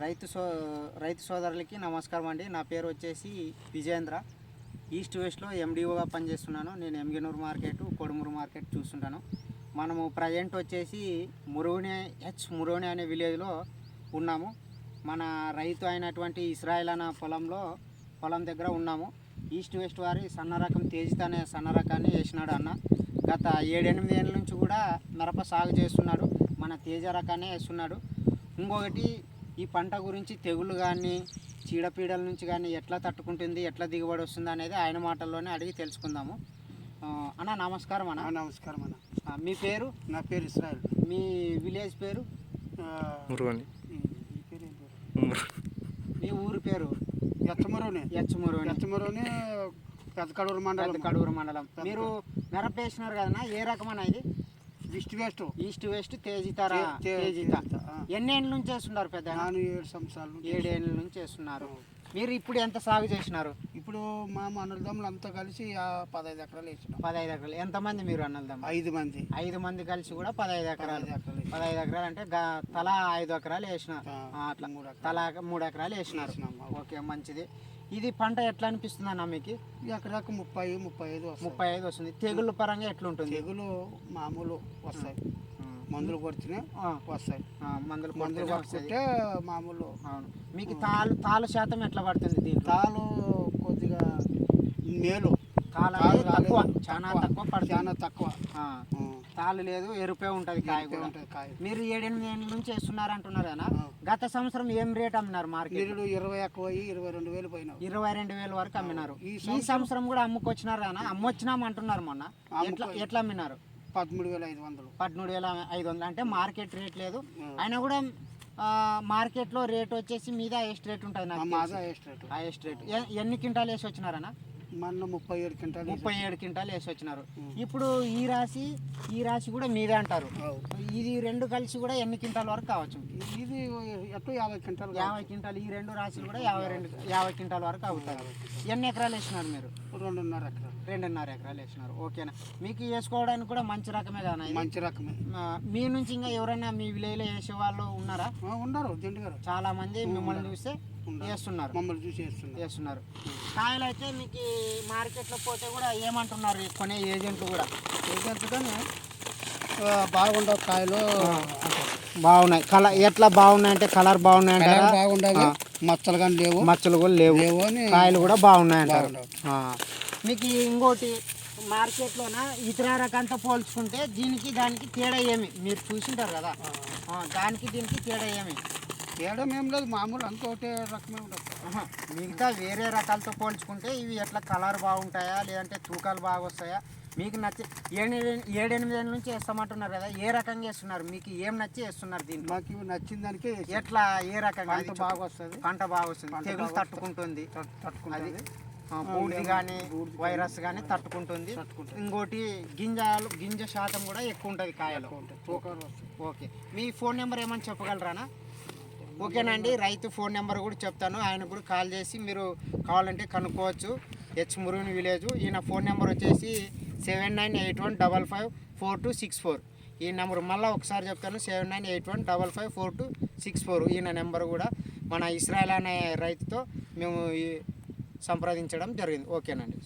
రైతు సోదరులకి నమస్కారం అండి. నా పేరు వచ్చేసి విజయేంద్ర. ఈస్ట్ వెస్ట్లో ఎండిఓగా పనిచేస్తున్నాను. నేను ఎంగినూరు మార్కెట్, కొడుమూరు మార్కెట్ చూస్తుంటాను. మనము ప్రజెంట్ వచ్చేసి మురుగని అనే విలేజ్లో ఉన్నాము. మన రైతు అయినటువంటి ఇస్రాయిల్ అన్న పొలం దగ్గర ఉన్నాము. ఈస్ట్ వెస్ట్ వారి సన్న రకం తేజిత అనే సన్న రకాన్ని వేసినాడు అన్న. గత 7-8 ఏళ్ళ నుంచి కూడా మిరప సాగు చేస్తున్నాడు. మన తేజ రకాన్ని వేస్తున్నాడు. ఇంకొకటి, ఈ పంట గురించి తెగుళ్ళు కానీ చీడపీడల నుంచి కానీ ఎట్లా తట్టుకుంటుంది, ఎట్లా దిగుబడి వస్తుంది అనేది ఆయన మాటల్లోనే అడిగి తెలుసుకుందాము. అన్న నమస్కారం. అన్న నమస్కారం అన్న. మీ పేరు? నా పేరు ఇస్రాయిల్. మీ విలేజ్ పేరు? మురుగని. మీ ఊరు పేరు? ఎచ్చమురోని పెద్దకడూరు మండలం. మీరు మిరప వేసినారు కదన్నా, ఏ రకమైన ఇది? East west Tejitha. ఎన్ని ఏళ్ళ నుంచి వేస్తున్నారు పెద్ద? 7 సంవత్సరాలు. 7 ఏళ్ళ నుంచి వేస్తున్నారు. మీరు ఇప్పుడు ఎంత సాగు చేసినారు? ఇప్పుడు మా అన్నదమ్ములు అంతా కలిసి 15 ఎకరాలు వేసినాం. 15 ఎకరాలు. ఎంతమంది మీరు అన్నదమ్ములు? 5 మంది. 5 మంది కలిసి కూడా 15 ఎకరాలు. 15 ఎకరాలు అంటే తలా 5 ఎకరాలు వేసినారు. అట్లా తలా 3 ఎకరాలు వేసినారు. ఓకే, మంచిది. ఇది పంట ఎట్లా అనిపిస్తుంది అన్న మీకు? ఎకరాకు 30-35 వస్తుంది. తెగుళ్ళ పరంగా ఎట్లుంటుంది? తెగులు మామూలు వస్తాయి, మందులు కొడితేనే వస్తాయి. మందులు కొట్టుకుంటే మామూలు. అవును. మీకు తాలు శాతం ఎట్లా పడుతుంది? దీని తాలు కొద్దిగా మేలు. చాలా తక్కువ. తాలు లేదు, ఎరుపే ఉంటుంది కాయ కూడా. మీరు 7-8 ఏళ్ళ నుంచి వేస్తున్నారు అంటున్నారు కదా. గత సంవత్సరం ఏం రేట్ అమ్మినారు మార్కెట్? 20 ఎక్కువ 22,000 పోయినా. 22,000 వరకు అమ్మినారు. ఈ సంవత్సరం కూడా అమ్ముకొచ్చినారు కదా? అమ్మొచ్చినాం అంటున్నారు. మొన్న ఎట్లా అమ్మినారు? 13,500. 13,500 అంటే మార్కెట్ రేట్ లేదు. అయినా కూడా మార్కెట్లో రేట్ వచ్చేసి మీద హైయెస్ట్ రేట్ ఉంటుంది నాకు. Highest rate. ఎన్ని క్వింటాలు వేసి వచ్చినారన్నా? మన 37 క్వింటాలు. 37 క్వింటాలు వేసి వచ్చినారు. ఇప్పుడు ఈ రాశి కూడా మీదే అంటారు. ఇది 2 కలిసి కూడా ఎన్ని క్వింటాల వరకు కావచ్చు? ఇది 50 క్వింటాలు. 50 క్వింటాలు. ఈ 2 రాశులు కూడా 50 క్వింటాల వరకు అవుతారు. ఎన్ని ఎకరాలు వేసినారు మీరు? 2.5 ఎకరాలు. 2.5 ఎకరాలు వేసినారు. ఓకేనా. మీకు వేసుకోవడానికి కూడా మంచి రకమే కదా? మంచి రకమే. మీ నుంచి ఇంకా ఎవరైనా మీ విలేజ్లో వేసే వాళ్ళు ఉన్నారా? ఉన్నారు. జండు చాలా మంది మిమ్మల్ని చూస్తే వేస్తున్నారు. మమ్మల్ని చూసి వేస్తున్నారు. కాయలు అయితే మీకు మార్కెట్లో పోతే కూడా ఏమంటున్నారు కొనే ఏజెంట్లు కూడా? కానీ బాగుండవు కాయలు. బాగున్నాయి. కలర్ ఎట్లా బాగున్నాయి అంటే కలర్ బాగున్నాయి అంటారా? బాగుండవు. మచ్చలు కానీ లేవు. మచ్చలు కూడా లేవు. కాయలు కూడా బాగున్నాయి అంటారు. మీకు ఇంకోటి, మార్కెట్లోన ఇతర రకంతో పోల్చుకుంటే దానికి తేడా ఏమి మీరు చూసింటారు కదా? దానికి దీనికి తేడా ఏమి? తేడా ఏం లేదు, మామూలు అంతా ఒకటే రకమే ఉండదు. మిగతా వేరే రకాలతో పోల్చుకుంటే ఇవి ఎట్లా కలర్ బాగుంటాయా, లేదంటే తూకాలు బాగా వస్తాయా? మీకు నచ్చి 7-8 ఏళ్ళ నుంచి వేస్తామంటున్నారు కదా, ఏ రకంగా వేస్తున్నారు? మీకు ఏం నచ్చి వేస్తున్నారు దీన్ని? మాకు నచ్చిన దానికి. ఎట్లా, ఏ రకంగా? పంట బాగా వస్తుంది. తెగులు తట్టుకుంటుంది. బూడిది కానీ వైరస్ కానీ తట్టుకుంటుంది. ఇంకోటి, గింజ శాతం కూడా ఎక్కువ ఉంటుంది కాయలు. ఓకే. మీ ఫోన్ నెంబర్ ఏమని చెప్పగలరానా? ఓకేనండి. రైతు ఫోన్ నెంబర్ కూడా చెప్తాను. ఆయన కూడా కాల్ చేసి మీరు కావాలంటే కనుక్కోవచ్చు. మురుగని విలేజ్. ఈయన ఫోన్ నెంబర్ వచ్చేసి 7981554264. ఈ నెంబర్ మళ్ళీ ఒకసారి చెప్తాను, 7981554264. ఈయన నెంబర్ కూడా మన ఇస్రాయిల్ అనే రైతుతో మేము సంప్రదించడం జరిగింది. ఓకేనండి.